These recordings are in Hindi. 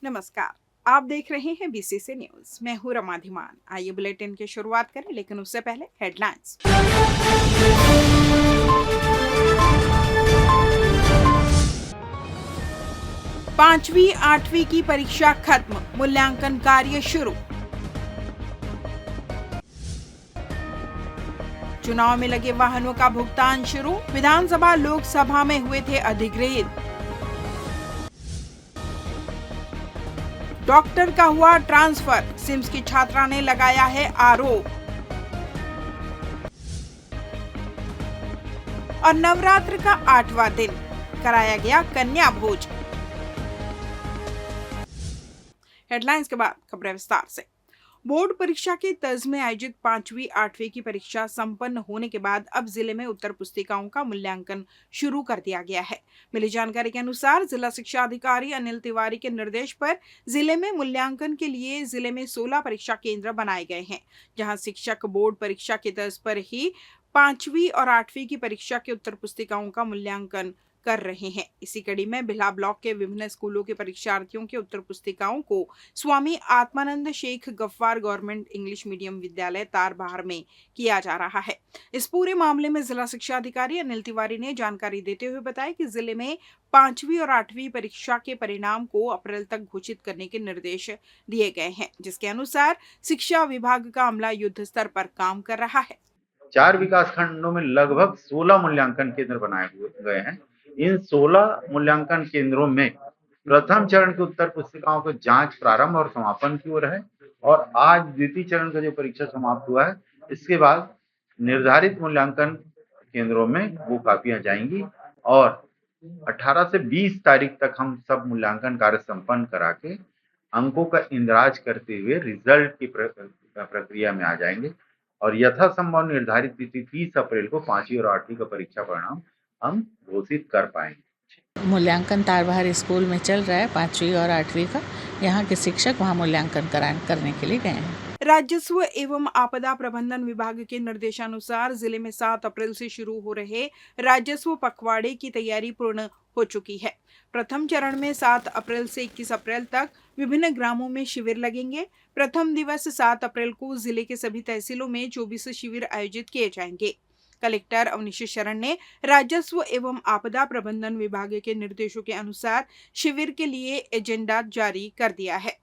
नमस्कार। आप देख रहे हैं बीसीसी न्यूज। मैं हूं रमा धीमान। आइए बुलेटिन की शुरुआत करें, लेकिन उससे पहले हेडलाइंस। 5वीं 8वीं की परीक्षा खत्म, मूल्यांकन कार्य शुरू। चुनाव में लगे वाहनों का भुगतान शुरू, विधानसभा लोकसभा में हुए थे अधिगृहित। डॉक्टर का हुआ ट्रांसफर, सिम्स की छात्रा ने लगाया है आरोप। और नवरात्र का 8वां दिन कराया गया कन्या भोज। हेडलाइंस के बाद खबरें विस्तार से। बोर्ड परीक्षा के तर्ज में आयोजित 5वीं 8वीं की परीक्षा संपन्न होने के बाद अब जिले में उत्तर पुस्तिकाओं का मूल्यांकन शुरू कर दिया गया है। मिली जानकारी के अनुसार जिला शिक्षा अधिकारी अनिल तिवारी के निर्देश पर जिले में मूल्यांकन के लिए जिले में 16 परीक्षा केंद्र बनाए गए हैं, जहां शिक्षक बोर्ड परीक्षा के तर्ज पर ही 5वीं और 8वीं की परीक्षा के उत्तर पुस्तिकाओं का मूल्यांकन कर रहे हैं। इसी कड़ी में भिला ब्लॉक के विभिन्न स्कूलों के परीक्षार्थियों के उत्तर पुस्तिकाओं को Swami Atmanand Sheikh Gaffar government English medium Vidyalaya Tarbahar में किया जा रहा है। इस पूरे मामले में जिला शिक्षा अधिकारी अनिल तिवारी ने जानकारी देते हुए बताया कि जिले में 5वीं और 8वीं परीक्षा के परिणाम को अप्रैल तक घोषित करने के निर्देश दिए गए हैं, जिसके अनुसार शिक्षा विभाग का अमला युद्ध स्तर पर काम कर रहा है। 4 विकास खंडों में लगभग 16 मूल्यांकन केंद्र बनाए गए हैं। इन 16 मूल्यांकन केंद्रों में प्रथम चरण की उत्तर पुस्तिकाओं की जांच प्रारंभ और समापन की ओर है और आज द्वितीय चरण का जो परीक्षा समाप्त हुआ है, इसके बाद निर्धारित मूल्यांकन केंद्रों में वो कापियां जाएंगी और 18 से 20 तारीख तक हम सब मूल्यांकन कार्य संपन्न करा के अंकों का इंदिराज करते हुए रिजल्ट की प्रक्रिया में आ जाएंगे और यथासंभव निर्धारित तिथि 30 अप्रैल को 5वीं और 8वीं का परीक्षा परिणाम हम घोषित कर पाएंगे। मूल्यांकन तारबहार स्कूल में चल रहा है 5वीं और 8वीं का। यहाँ के शिक्षक वहाँ मूल्यांकन करने के लिए गए हैं। राजस्व एवं आपदा प्रबंधन विभाग के निर्देशानुसार जिले में 7 अप्रैल से शुरू हो रहे राजस्व पखवाड़े की तैयारी पूर्ण हो चुकी है। प्रथम चरण में 7 अप्रैल से 21 अप्रैल तक विभिन्न ग्रामों में शिविर लगेंगे। प्रथम दिवस 7 अप्रैल को जिले के सभी तहसीलों में 24 शिविर आयोजित किए जाएंगे। कलेक्टर अवनीश शरण ने राजस्व एवं आपदा प्रबंधन विभाग के निर्देशों के अनुसार शिविर के लिए एजेंडा जारी कर दिया है।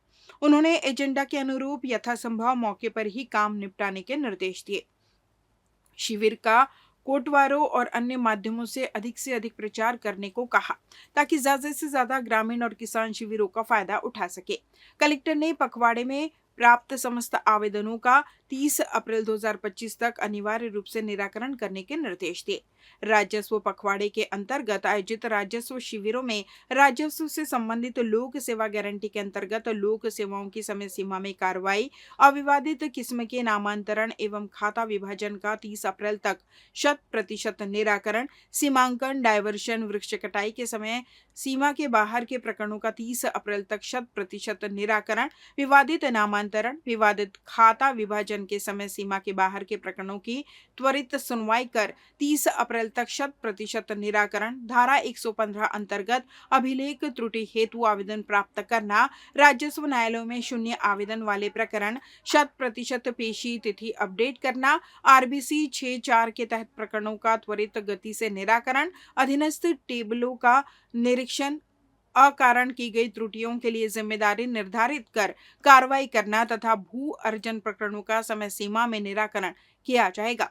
उन्होंने एजेंडा के अनुरूप यथासंभव मौके पर ही काम निपटाने के निर्देश दिए। शिविर का कोटवारों और अन्य माध्यमों से अधिक प्रचार करने को कहा, ताकि ज्यादा से ज्यादा ग्रामीण और किसान शिविरों का फायदा उठा सके। कलेक्टर ने पखवाड़े में प्राप्त समस्त आवेदनों का 30 अप्रैल 2025 तक अनिवार्य रूप से निराकरण करने के निर्देश दिए। राजस्व पखवाड़े के अंतर्गत आयोजित राजस्व शिविरों में राजस्व से संबंधित लोक सेवा गारंटी के अंतर्गत लोक सेवाओं की समय सीमा में कार्रवाई, अविवादित किस्म के नामांतरण एवं खाता विभाजन का 30 अप्रैल तक 100% निराकरण, सीमांकन, डायवर्शन, वृक्ष कटाई के समय सीमा के बाहर के प्रकरणों का 30 अप्रैल तक 100% निराकरण, विवादित नामांतरण, विवादित खाता विभाजन के समय सीमा के बाहर के प्रकरणों की त्वरित सुनवाई कर 30 अप्रैल तक 100% निराकरण, धारा 115 अंतर्गत अभिलेख त्रुटि हेतु आवेदन प्राप्त करना, राजस्व न्यायालयों में शून्य आवेदन वाले प्रकरण 100% पेशी तिथि अपडेट करना, आरबीसी 6(4) के तहत प्रकरणों का त्वरित गति से निराकरण, अधीनस्थ टेबलों का निरीक्षण, अकारण की गई त्रुटियों के लिए जिम्मेदारी निर्धारित कर कार्रवाई करना तथा भू अर्जन प्रकरणों का समय सीमा में निराकरण किया जाएगा।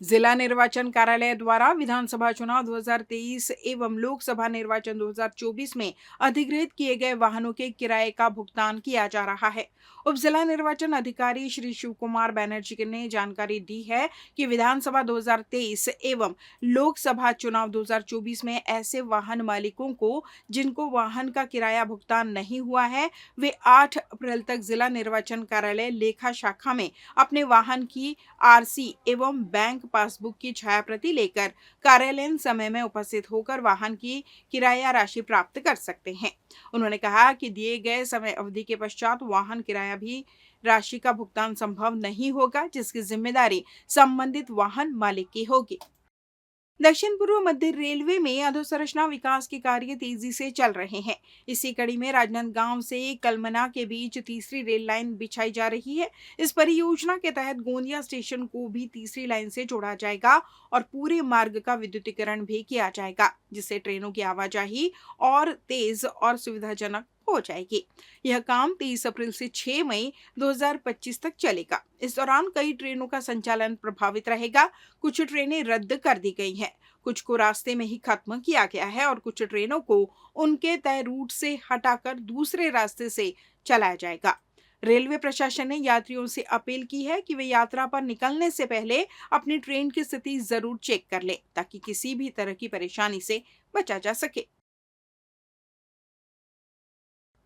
जिला निर्वाचन कार्यालय द्वारा विधानसभा चुनाव 2023 एवं लोकसभा निर्वाचन 2024 में अधिगृहित किए गए वाहनों के किराए का भुगतान किया जा रहा है। उप जिला निर्वाचन अधिकारी श्री शिव कुमार बैनर्जी ने जानकारी दी है कि विधानसभा 2023 एवं लोकसभा चुनाव 2024 में ऐसे वाहन मालिकों को जिनको वाहन का किराया भुगतान नहीं हुआ है, वे 8 अप्रैल तक जिला निर्वाचन कार्यालय लेखा शाखा में अपने वाहन की आरसी एवं बैंक पासबुक की छायाप्रति लेकर कार्यालयीन समय में उपस्थित होकर वाहन की किराया राशि प्राप्त कर सकते हैं। उन्होंने कहा कि दिए गए समय अवधि के पश्चात वाहन किराया भी राशि का भुगतान संभव नहीं होगा, जिसकी जिम्मेदारी संबंधित वाहन मालिक की होगी। दक्षिण पूर्व मध्य रेलवे में अधोसंरचना विकास के कार्य तेजी से चल रहे हैं। इसी कड़ी में राजनांदगांव से कलमना के बीच तीसरी रेल लाइन बिछाई जा रही है। इस परियोजना के तहत गोंदिया स्टेशन को भी तीसरी लाइन से जोड़ा जाएगा और पूरे मार्ग का विद्युतीकरण भी किया जाएगा, जिससे ट्रेनों की आवाजाही और तेज और सुविधाजनक हो जाएगी। यह काम 30 अप्रैल से 6 मई 2025 तक चलेगा। इस दौरान कई ट्रेनों का संचालन प्रभावित रहेगा। कुछ ट्रेनें रद्द कर दी गई हैं, कुछ को रास्ते में ही खत्म किया गया है और कुछ ट्रेनों को उनके तय रूट से हटाकर दूसरे रास्ते से चलाया जाएगा। रेलवे प्रशासन ने यात्रियों से अपील की है कि वे यात्रा पर निकलने से पहले अपनी ट्रेन की स्थिति जरूर चेक कर लें, ताकि किसी भी तरह की परेशानी से बचा जा सके।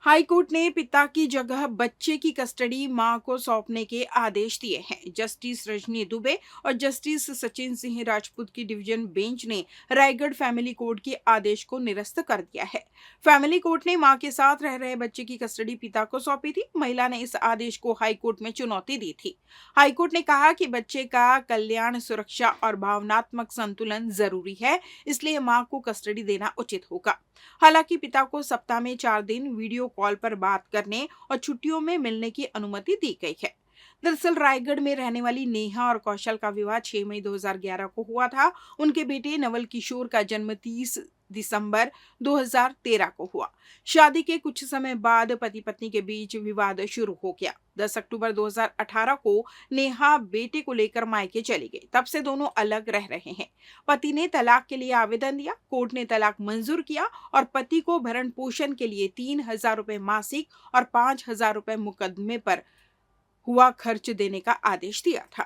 हाई कोर्ट ने पिता की जगह बच्चे की कस्टडी मां को सौंपने के आदेश दिए हैं। जस्टिस रजनी दुबे और जस्टिस सचिन सिंह राजपूत की डिवीजन बेंच ने रायगढ़ फैमिली कोर्ट के आदेश को निरस्त कर दिया है। फैमिली कोर्ट ने मां के साथ रह रहे बच्चे की कस्टडी पिता को सौंपी थी। महिला ने इस आदेश को हाई कोर्ट में चुनौती दी थी। हाई कोर्ट ने कहा कि बच्चे का कल्याण, सुरक्षा और भावनात्मक संतुलन जरूरी है, इसलिए मां को कस्टडी देना उचित होगा। हालांकि पिता को सप्ताह में 4 दिन वीडियो कॉल पर बात करने और छुट्टियों में मिलने की अनुमति दी गई है। दरअसल रायगढ़ में रहने वाली नेहा और कौशल का विवाह 6 मई 2011 को हुआ था। उनके बेटे नवल किशोर का जन्म 30 दिसंबर 2013 को हुआ। शादी के कुछ समय बाद पति पत्नी के बीच विवाद शुरू हो गया। 10 अक्टूबर 2018 को नेहा बेटे को लेकर मायके चली गई। तब से दोनों अलग रह रहे हैं। पति ने तलाक के लिए आवेदन दिया। कोर्ट ने तलाक मंजूर किया और पति को भरण पोषण के लिए 3,000 रुपए मासिक और 5,000 रुपए मुकदमे पर हुआ खर्च देने का आदेश दिया था।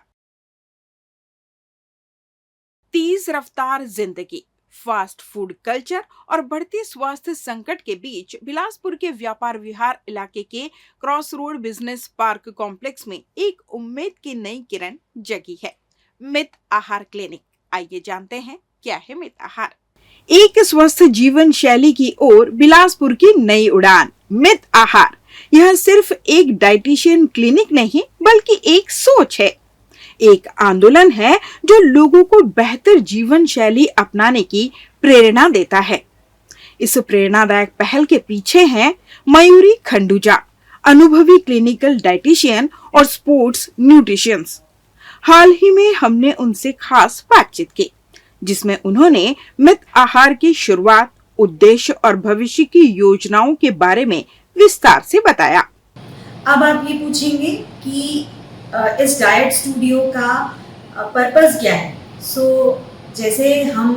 तेज रफ्तार जिंदगी, फास्ट फूड कल्चर और बढ़ते स्वास्थ्य संकट के बीच बिलासपुर के व्यापार विहार इलाके के cross road business park complex में एक उम्मीद की नई किरण जगी है। मित आहार क्लिनिक। आइए जानते हैं क्या है मित आहार। एक स्वस्थ जीवन शैली की ओर बिलासपुर की नई उड़ान मित आहार। यह सिर्फ एक डाइटिशियन क्लिनिक नहीं, बल्कि एक सोच है, एक आंदोलन है जो लोगों को बेहतर जीवन शैली अपनाने की प्रेरणा देता है। इस प्रेरणादायक पहल के पीछे हैं मयूरी खंडूजा, अनुभवी क्लिनिकल डाइटिशियन और स्पोर्ट्स न्यूट्रिशंस। हाल ही में हमने उनसे खास बातचीत की, जिसमें उन्होंने मित आहार की शुरुआत, उद्देश्य और भविष्य की योजनाओं के बारे में विस्तार से बताया। अब आप ये पूछेंगे कि इस डाइट स्टूडियो का पर्पस क्या है। जैसे हम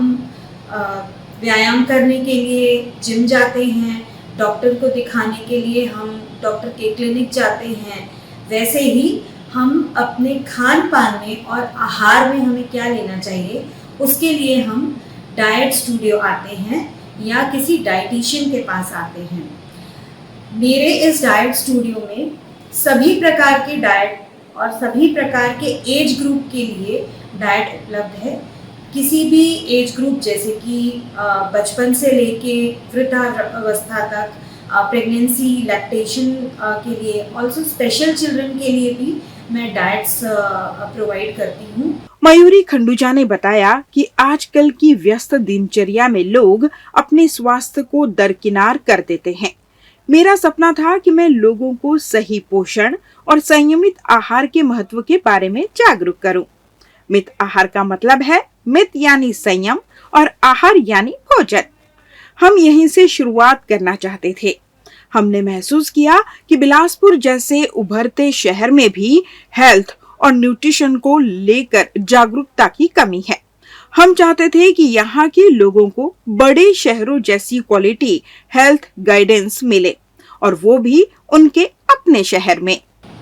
व्यायाम करने के लिए जिम जाते हैं, डॉक्टर को दिखाने के लिए हम डॉक्टर के क्लिनिक जाते हैं, वैसे ही हम अपने खान पान में और आहार में हमें क्या लेना चाहिए, उसके लिए हम डाइट स्टूडियो आते हैं या किसी डाइटिशियन के पास आते हैं। मेरे इस डाइट स्टूडियो में सभी प्रकार के डाइट और सभी प्रकार के एज ग्रुप के लिए डाइट उपलब्ध है। किसी भी एज ग्रुप, जैसे कि बचपन से लेके वृद्धावस्था तक, प्रेगनेंसी, लैक्टेशन के लिए, ऑल्सो स्पेशल चिल्ड्रन के लिए भी मैं डाइट्स प्रोवाइड करती हूँ। मयूरी खंडूजा ने बताया कि आजकल की व्यस्त दिनचर्या में लोग अपने स्वास्थ्य को दरकिनार कर देते हैं। मेरा सपना था कि मैं लोगों को सही पोषण और संयमित आहार के महत्व के बारे में जागरूक करूं। मित आहार का मतलब है मित यानी संयम और आहार यानी भोजन। हम यहीं से शुरुआत करना चाहते थे। हमने महसूस किया कि बिलासपुर जैसे उभरते शहर में भी हेल्थ और न्यूट्रिशन को लेकर जागरूकता की कमी है। हम चाहते थे कि यहाँ के लोगों को बड़े शहरों जैसी क्वालिटी हेल्थ गाइडेंस मिले, और वो भी उनके अपने शहर में।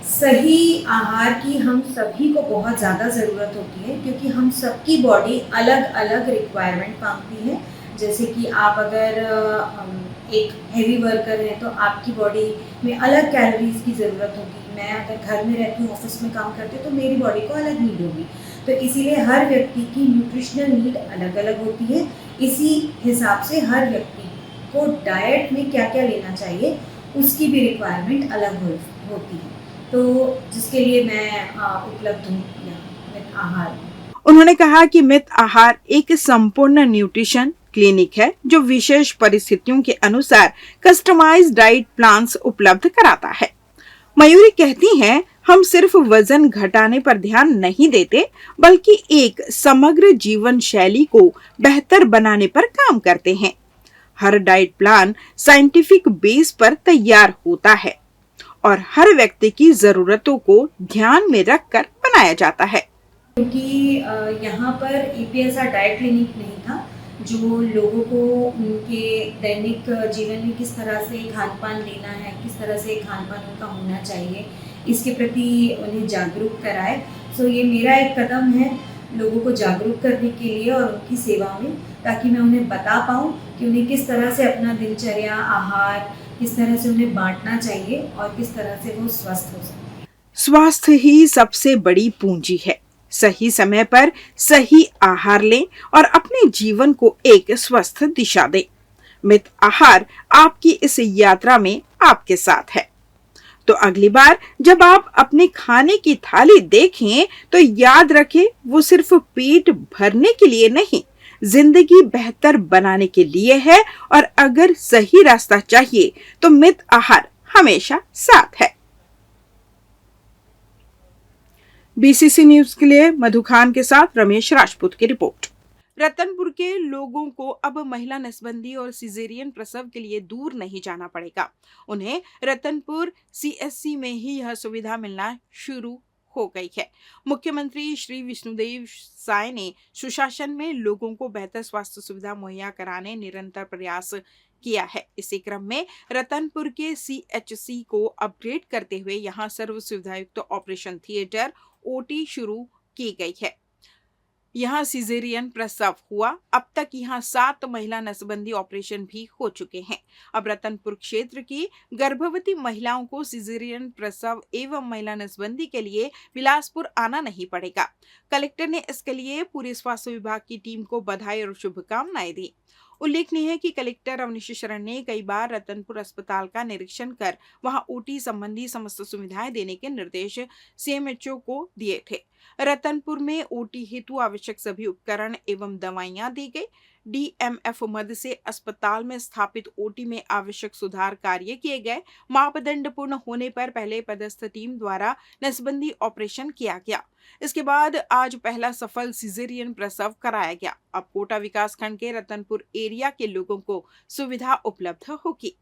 सही आहार की हम सभी को बहुत ज़्यादा ज़रूरत होती है, क्योंकि हम सबकी बॉडी अलग अलग रिक्वायरमेंट मांगती है। जैसे कि आप अगर एक हेवी वर्कर हैं तो आपकी बॉडी में अलग कैलोरीज की ज़रूरत होगी। मैं अगर घर में रहती हूँ, ऑफिस में काम करती हूँ, तो मेरी बॉडी को अलग नीड होगी। तो इसीलिए हर व्यक्ति की न्यूट्रिशनल नीड अलग अलग होती है। इसी हिसाब से हर व्यक्ति को डाइट में क्या क्या लेना चाहिए उसकी भी रिक्वायरमेंट अलग होती है। तो जिसके लिए मैं उपलब्ध हूँ यहाँ मित आहार में। उन्होंने कहा कि मित आहार एक संपूर्ण न्यूट्रिशन क्लिनिक है जो विशेष परिस्थितियों के अनुसार कस्टमाइज्ड डाइट प्लान्स उपलब्ध कराता है। मयूरी कहती हैं, हम सिर्फ वजन घटाने पर ध्यान नहीं देते बल्कि एक समग्र जीवन शैली को बेहतर बनाने पर काम करते हैं। हर डाइट प्लान साइंटिफिक बेस पर तैयार होता है और हर व्यक्ति की जरूरतों को ध्यान में रखकर बनाया जाता है। क्योंकि यहाँ पर APSR डाइट क्लिनिक नहीं था जो लोगों को उनके दैनिक जीवन में किस तरह से खान पान लेना है, किस तरह से खान पान उनका होना चाहिए, इसके प्रति उन्हें जागरूक कराए। सो ये मेरा एक कदम है लोगों को जागरूक करने के लिए और उनकी सेवा में, ताकि मैं उन्हें बता पाऊँ कि उन्हें किस तरह से अपना दिनचर्या, आहार किस तरह से उन्हें बांटना चाहिए और किस तरह से वो स्वस्थ हो सके। स्वास्थ्य ही सबसे बड़ी पूंजी है। सही समय पर सही आहार लें और अपने जीवन को एक स्वस्थ दिशा दें। मित आहार आपकी इस यात्रा में आपके साथ है। तो अगली बार जब आप अपने खाने की थाली देखें तो याद रखें वो सिर्फ पेट भरने के लिए नहीं, जिंदगी बेहतर बनाने के लिए है। और अगर सही रास्ता चाहिए तो मित आहार हमेशा साथ है। BCC न्यूज के लिए मधु खान के साथ रमेश राजपूत की रिपोर्ट। रतनपुर के लोगों को अब महिला नसबंदी और सिजेरियन प्रसव के लिए दूर नहीं जाना पड़ेगा। उन्हें रतनपुर CSC में ही यह सुविधा मिलना शुरू हो गई है। मुख्यमंत्री श्री विष्णुदेव साय ने सुशासन में लोगों को बेहतर स्वास्थ्य सुविधा मुहैया कराने निरंतर प्रयास किया है। इसी क्रम में रतनपुर के CHC को अपग्रेड करते हुए यहां सर्व सुविधायुक्त ऑपरेशन थिएटर OT शुरू की गई है। यहाँ सिजेरियन प्रसव हुआ। अब तक यहाँ 7 महिला नसबंदी ऑपरेशन भी हो चुके हैं। अब रतनपुर क्षेत्र की गर्भवती महिलाओं को सिजेरियन प्रसव एवं महिला नसबंदी के लिए बिलासपुर आना नहीं पड़ेगा। कलेक्टर ने इसके लिए पूरे स्वास्थ्य विभाग की टीम को बधाई और शुभकामनाएं दी। उल्लेखनीय है कि कलेक्टर अवनीश शरण ने कई बार रतनपुर अस्पताल का निरीक्षण कर वहां OT संबंधी समस्त सुविधाएं देने के निर्देश CMHO को दिए थे। रतनपुर में OT हेतु आवश्यक सभी उपकरण एवं दवाइयां दी गई। DMF मद से अस्पताल में स्थापित OT में आवश्यक सुधार कार्य किए गए। मापदंड पूर्ण होने पर पहले पदस्थ टीम द्वारा नसबंदी ऑपरेशन किया गया। इसके बाद आज पहला सफल सिजेरियन प्रसव कराया गया। अब कोटा विकास खंड के रतनपुर एरिया के लोगों को सुविधा उपलब्ध होगी।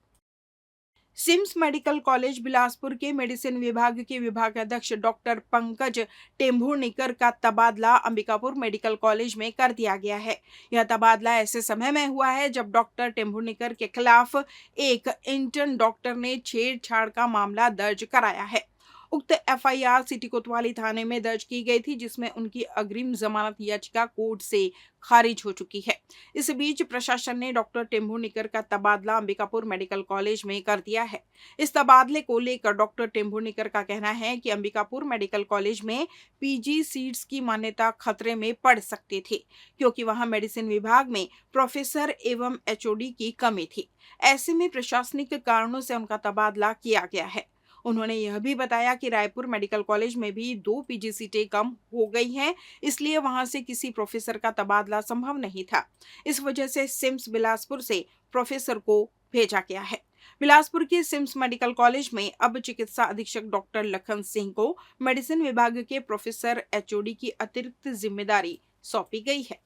सिम्स मेडिकल कॉलेज बिलासपुर के मेडिसिन विभाग के विभागाध्यक्ष डॉक्टर पंकज टेम्भुर्णिकर का तबादला अंबिकापुर मेडिकल कॉलेज में कर दिया गया है। यह तबादला ऐसे समय में हुआ है जब डॉक्टर टेम्भुर्णिकर के खिलाफ एक इंटर्न डॉक्टर ने छेड़छाड़ का मामला दर्ज कराया है। उक्त FIR सिटी कोतवाली थाने में दर्ज की गई थी, जिसमें उनकी अग्रिम जमानत याचिका कोर्ट से खारिज हो चुकी है। इस बीच प्रशासन ने डॉक्टर टेम्भुर्णिकर का तबादला अंबिकापुर मेडिकल कॉलेज में कर दिया है। इस तबादले को लेकर डॉक्टर टेम्भुर्णिकर का कहना है कि अंबिकापुर मेडिकल कॉलेज में PG सीट्स की मान्यता खतरे में पड़ सकती थी, क्योंकि वहां मेडिसिन विभाग में प्रोफेसर एवं HOD की कमी थी। ऐसे में प्रशासनिक कारणों से उनका तबादला किया गया है। उन्होंने यह भी बताया कि रायपुर मेडिकल कॉलेज में भी 2 PG सीटें कम हो गई हैं, इसलिए वहां से किसी प्रोफेसर का तबादला संभव नहीं था। इस वजह से सिम्स बिलासपुर से प्रोफेसर को भेजा गया है। बिलासपुर के सिम्स मेडिकल कॉलेज में अब चिकित्सा अधीक्षक डॉक्टर लखन सिंह को मेडिसिन विभाग के प्रोफेसर HOD की अतिरिक्त जिम्मेदारी सौंपी गई है।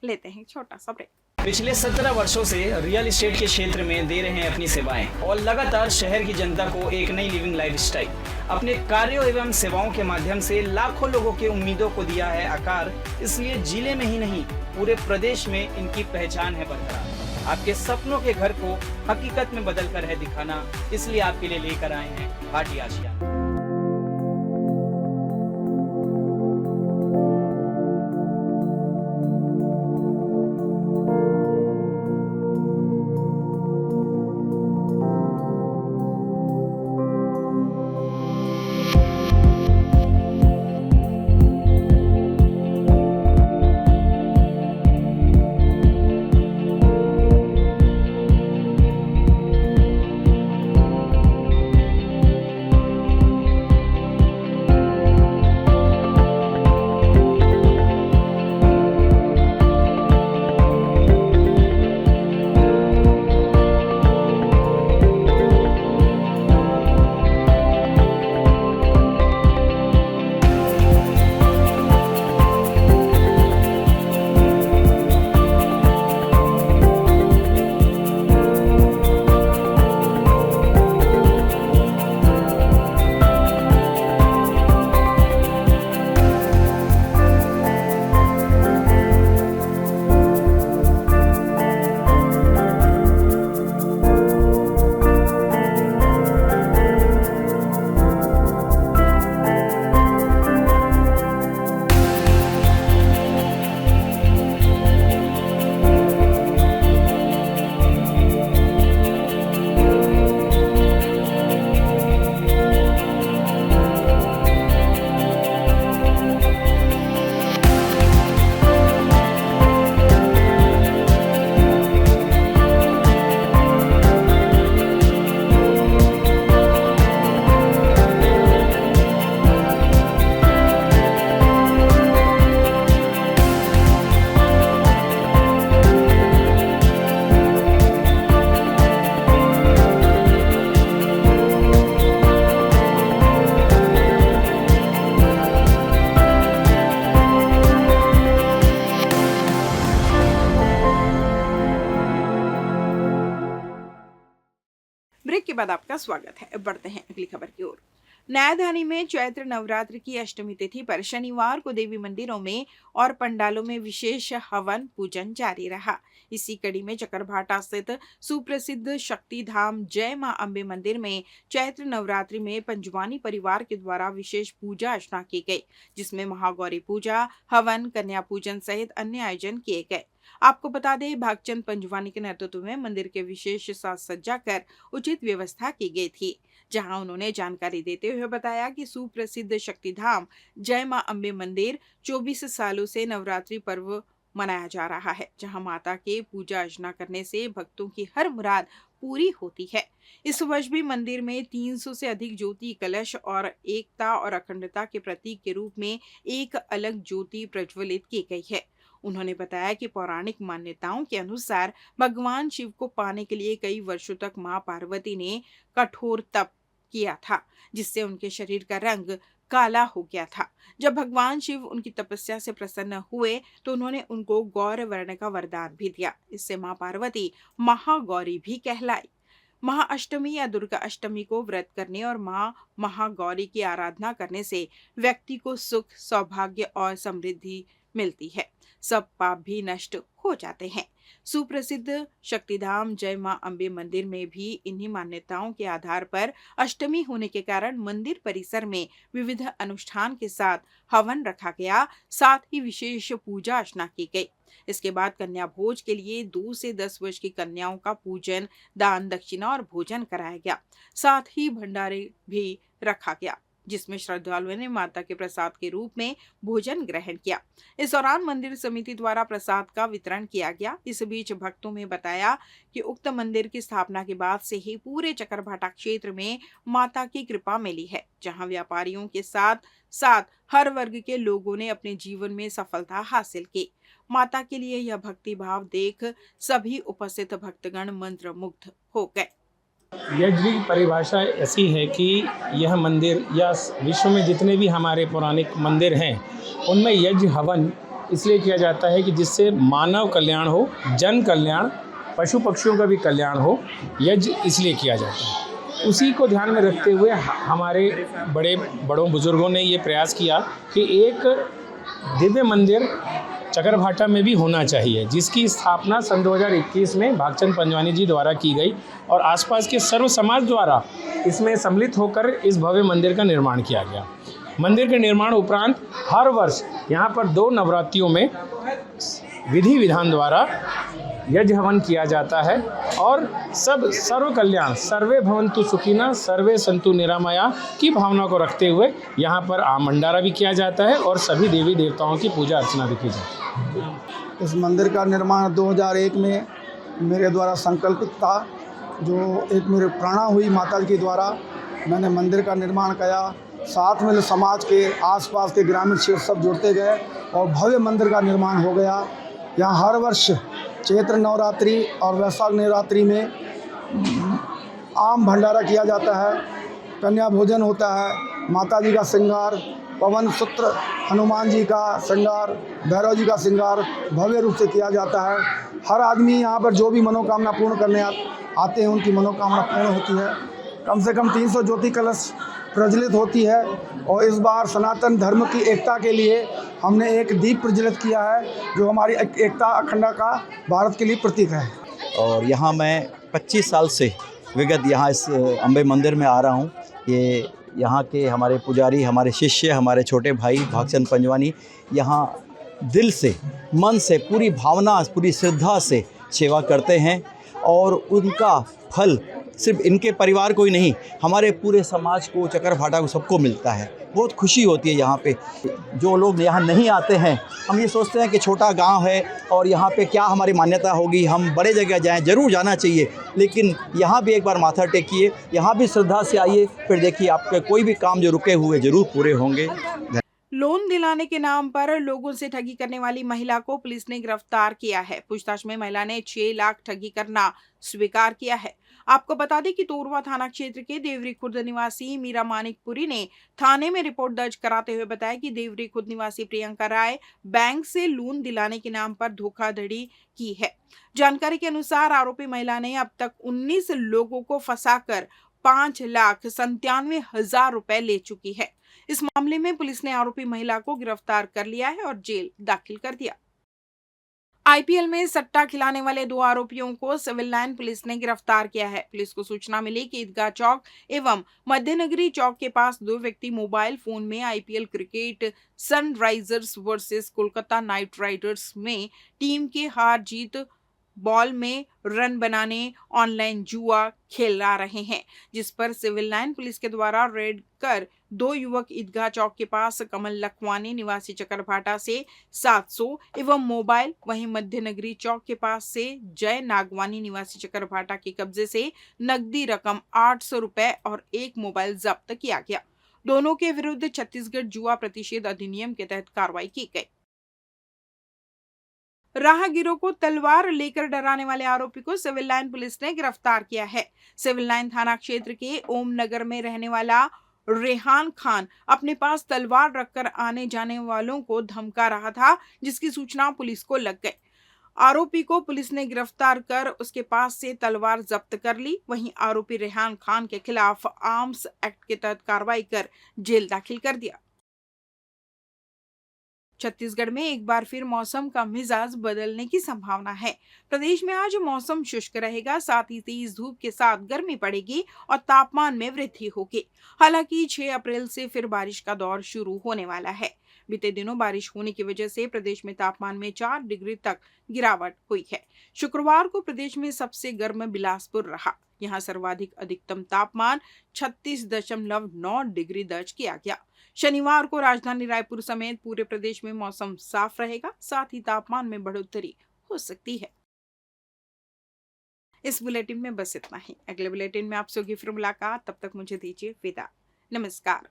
लेते हैं छोटा सा ब्रेक। पिछले 17 वर्षों से रियल एस्टेट के क्षेत्र में दे रहे हैं अपनी सेवाएं और लगातार शहर की जनता को एक नई लिविंग लाइफस्टाइल। अपने कार्यों एवं सेवाओं के माध्यम से लाखों लोगों की उम्मीदों को दिया है आकार। इसलिए जिले में ही नहीं पूरे प्रदेश में इनकी पहचान है बरकरार। आपके सपनों के घर को हकीकत में बदल कर है दिखाना, इसलिए आपके लिए लेकर आए हैं भाटी आशिया। के बाद आपका स्वागत है। बढ़ते हैं अगली खबर की ओर। नयाधानी में चैत्र नवरात्र की अष्टमी तिथि पर शनिवार को देवी मंदिरों में और पंडालों में विशेष हवन पूजन जारी रहा। इसी कड़ी में चकरभाटा स्थित सुप्रसिद्ध शक्ति धाम जय मां अम्बे मंदिर में चैत्र नवरात्रि में पंजवानी परिवार के द्वारा विशेष पूजा अर्चना की गई, जिसमें महागौरी पूजा, हवन, कन्या पूजन सहित अन्य आयोजन किए गए। आपको बता दें, भागचंद पंजवानी के नेतृत्व में मंदिर के विशेष साज सज्जा कर उचित व्यवस्था की गई थी, जहां उन्होंने जानकारी देते हुए बताया कि सुप्रसिद्ध शक्ति धाम जय मां अम्बे मंदिर 24 सालों से नवरात्रि पर्व मनाया जा रहा है, जहां माता के पूजा अर्चना करने से भक्तों की हर मुराद पूरी होती है। इस वर्ष भी मंदिर में 300 से अधिक ज्योति कलश और एकता और अखंडता के प्रतीक के रूप में एक अलग ज्योति प्रज्वलित की गई है। उन्होंने बताया कि पौराणिक मान्यताओं के अनुसार भगवान शिव को पाने के लिए कई वर्षों तक मां पार्वती ने कठोर तप किया था, जिससे उनके शरीर का रंग काला हो गया था। जब भगवान शिव उनकी तपस्या से प्रसन्न हुए तो उन्होंने उनको गौर वर्ण का वरदान भी दिया। इससे मां पार्वती महागौरी भी कहलाई। महाअष्टमी या दुर्गा अष्टमी को व्रत करने और मां महागौरी की आराधना करने से व्यक्ति को सुख, सौभाग्य और समृद्धि मिलती है। सब पाप भी नष्ट हो जाते हैं। सुप्रसिद्ध शक्तिधाम जय मां अम्बे मंदिर में भी इन्हीं मान्यताओं के आधार पर अष्टमी होने के कारण मंदिर परिसर में विविध अनुष्ठान के साथ हवन रखा गया, साथ ही विशेष पूजा अर्चना की गई। इसके बाद कन्या भोज के लिए 2 से 10 वर्ष की कन्याओं का पूजन, दान दक्षिणा और भोजन कराया गया। साथ ही भंडारे भी रखा गया, जिसमें श्रद्धालुओं ने माता के प्रसाद के रूप में भोजन ग्रहण किया। इस दौरान मंदिर समिति द्वारा प्रसाद का वितरण किया गया। इस बीच भक्तों ने बताया कि उक्त मंदिर की स्थापना के बाद से ही पूरे चकरभाटा क्षेत्र में माता की कृपा मिली है, जहां व्यापारियों के साथ साथ हर वर्ग के लोगों ने अपने जीवन में सफलता हासिल की। माता के लिए यह भक्ति भाव देख सभी उपस्थित भक्तगण मंत्रमुग्ध हो गए। यज्ञ की परिभाषा ऐसी है कि यह मंदिर या विश्व में जितने भी हमारे पौराणिक मंदिर हैं, उनमें यज्ञ हवन इसलिए किया जाता है कि जिससे मानव कल्याण हो, जन कल्याण, पशु पक्षियों का भी कल्याण हो। यज्ञ इसलिए किया जाता है। उसी को ध्यान में रखते हुए हमारे बड़ों बुजुर्गों ने ये प्रयास किया कि एक दिव्य मंदिर चकरभाटा में भी होना चाहिए, जिसकी स्थापना सन 2021 में भागचंद पंजवानी जी द्वारा की गई और आसपास के सर्व समाज द्वारा इसमें सम्मिलित होकर इस भव्य मंदिर का निर्माण किया गया। मंदिर के निर्माण उपरांत हर वर्ष यहाँ पर 2 नवरात्रियों में विधि विधान द्वारा यज्ञ हवन किया जाता है और सर्व कल्याण, सर्वे भवन्तु सुखिनः, सर्वे सन्तु निरामया की भावना को रखते हुए यहाँ पर आम भंडारा भी किया जाता है और सभी देवी देवताओं की पूजा अर्चना भी की जाती है। इस मंदिर का निर्माण 2001 में मेरे द्वारा संकल्पित था, जो एक मेरे प्रेरणा हुई माता जी के द्वारा मैंने मंदिर का निर्माण किया। साथ में समाज के आसपास के ग्रामीण क्षेत्र सब जुड़ते गए और भव्य मंदिर का निर्माण हो गया। यहाँ हर वर्ष चैत्र नवरात्रि और वैशाख नवरात्रि में आम भंडारा किया जाता है, कन्या भोजन होता है, माता जी का श्रृंगार, पवन सूत्र, हनुमान जी का श्रृंगार, भैरव जी का श्रृंगार भव्य रूप से किया जाता है। हर आदमी यहाँ पर जो भी मनोकामना पूर्ण करने आते हैं, उनकी मनोकामना पूर्ण होती है। कम से कम 300 ज्योति कलश प्रज्वलित होती है और इस बार सनातन धर्म की एकता के लिए हमने एक दीप प्रज्वलित किया है, जो हमारी एकता अखंडता का भारत के लिए प्रतीक है। और यहाँ मैं 25 साल से विगत यहाँ इस अम्बे मंदिर में आ रहा हूँ। ये यहाँ के हमारे पुजारी, हमारे शिष्य, हमारे छोटे भाई भागचंद पंजवानी यहाँ दिल से, मन से, पूरी भावना, पूरी श्रद्धा से सेवा करते हैं और उनका फल सिर्फ इनके परिवार को ही नहीं, हमारे पूरे समाज को, चकरभाटा को, सबको मिलता है। बहुत खुशी होती है यहाँ पे। जो लोग यहाँ नहीं आते हैं, हम ये सोचते हैं कि छोटा गांव है और यहाँ पे क्या हमारी मान्यता होगी, हम बड़े जगह जाएं, ज़रूर जाना चाहिए, लेकिन यहाँ भी एक बार माथा टेकिए, यहाँ भी श्रद्धा से आइए, फिर देखिए आपके कोई भी काम जो रुके हुए ज़रूर पूरे होंगे। लोन दिलाने के नाम पर लोगों से ठगी करने वाली महिला को पुलिस ने गिरफ्तार किया है। पूछताछ में महिला ने 6 लाख ठगी करना स्वीकार किया है। आपको बता दें कि तोरवा थाना क्षेत्र के देवरी खुर्द निवासी मीरा मानिकपुरी ने थाने में रिपोर्ट दर्ज कराते हुए बताया कि देवरी खुर्द निवासी प्रियंका राय बैंक से लोन दिलाने के नाम पर धोखाधड़ी की है। जानकारी के अनुसार आरोपी महिला ने अब तक 19 लोगों को फंसाकर 5,97,000 रुपए ले चुकी है। इस मामले में पुलिस ने आरोपी महिला को गिरफ्तार कर लिया है और जेल दाखिल कर दिया। आईपीएल में सट्टा खिलाने वाले 2 आरोपियों को सिविल लाइन पुलिस ने गिरफ्तार किया है। पुलिस को सूचना मिली कि ईदगाह चौक एवं मध्यनगरी चौक के पास 2 व्यक्ति मोबाइल फोन में IPL cricket Sunrisers versus Kolkata night Riders में टीम के हार जीत बॉल में रन बनाने ऑनलाइन जुआ खेला रहे हैं, जिस पर सिविल लाइन पुलिस के द्वारा रेड कर 2 युवक ईदगाह चौक के पास कमल लखवानी निवासी चकरभाटा से 700 एवं मोबाइल, वहीं मध्यनगरी चौक के पास से जय नागवानी निवासी चकरभाटा के कब्जे से नकदी रकम 800 रुपए और 1 मोबाइल जब्त किया गया। दोनों के विरुद्ध छत्तीसगढ़ जुआ प्रतिषेध अधिनियम के तहत कार्रवाई की गई। राहगीरों को तलवार लेकर डराने वाले आरोपी को सिविल लाइन पुलिस ने गिरफ्तार किया है। सिविल लाइन थाना क्षेत्र के ओम नगर में रहने वाला रेहान खान अपने पास तलवार रखकर आने जाने वालों को धमका रहा था, जिसकी सूचना पुलिस को लग गई। आरोपी को पुलिस ने गिरफ्तार कर उसके पास से तलवार जब्त कर ली। वहीं आरोपी रेहान खान के खिलाफ आर्म्स एक्ट के तहत कार्रवाई कर जेल दाखिल कर दिया। छत्तीसगढ़ में एक बार फिर मौसम का मिजाज बदलने की संभावना है। प्रदेश में आज मौसम शुष्क रहेगा, साथ ही तेज धूप के साथ गर्मी पड़ेगी और तापमान में वृद्धि होगी। हालांकि 6 अप्रैल से फिर बारिश का दौर शुरू होने वाला है। बीते दिनों बारिश होने की वजह से प्रदेश में तापमान में 4 डिग्री तक गिरावट हुई है। शुक्रवार को प्रदेश में सबसे गर्म बिलासपुर रहा। यहाँ सर्वाधिक अधिकतम तापमान 36.9 डिग्री दर्ज किया गया। शनिवार को राजधानी रायपुर समेत पूरे प्रदेश में मौसम साफ रहेगा, साथ ही तापमान में बढ़ोतरी हो सकती है। इस बुलेटिन में बस इतना ही। अगले बुलेटिन में आपसे होगी फिर मुलाकात, तब तक मुझे दीजिए विदा। नमस्कार।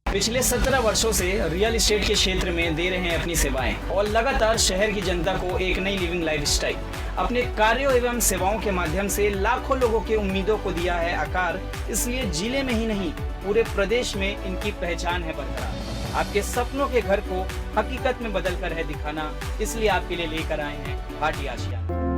पिछले 17 वर्षों से रियल एस्टेट के क्षेत्र में दे रहे हैं अपनी सेवाएं और लगातार शहर की जनता को एक नई लिविंग लाइफस्टाइल। अपने कार्यों एवं सेवाओं के माध्यम से लाखों लोगों की उम्मीदों को दिया है आकार। इसलिए जिले में ही नहीं पूरे प्रदेश में इनकी पहचान है बरकरार। आपके सपनों के घर को हकीकत में बदल कर है दिखाना, इसलिए आपके लिए लेकर आए हैं भाटी आशिया।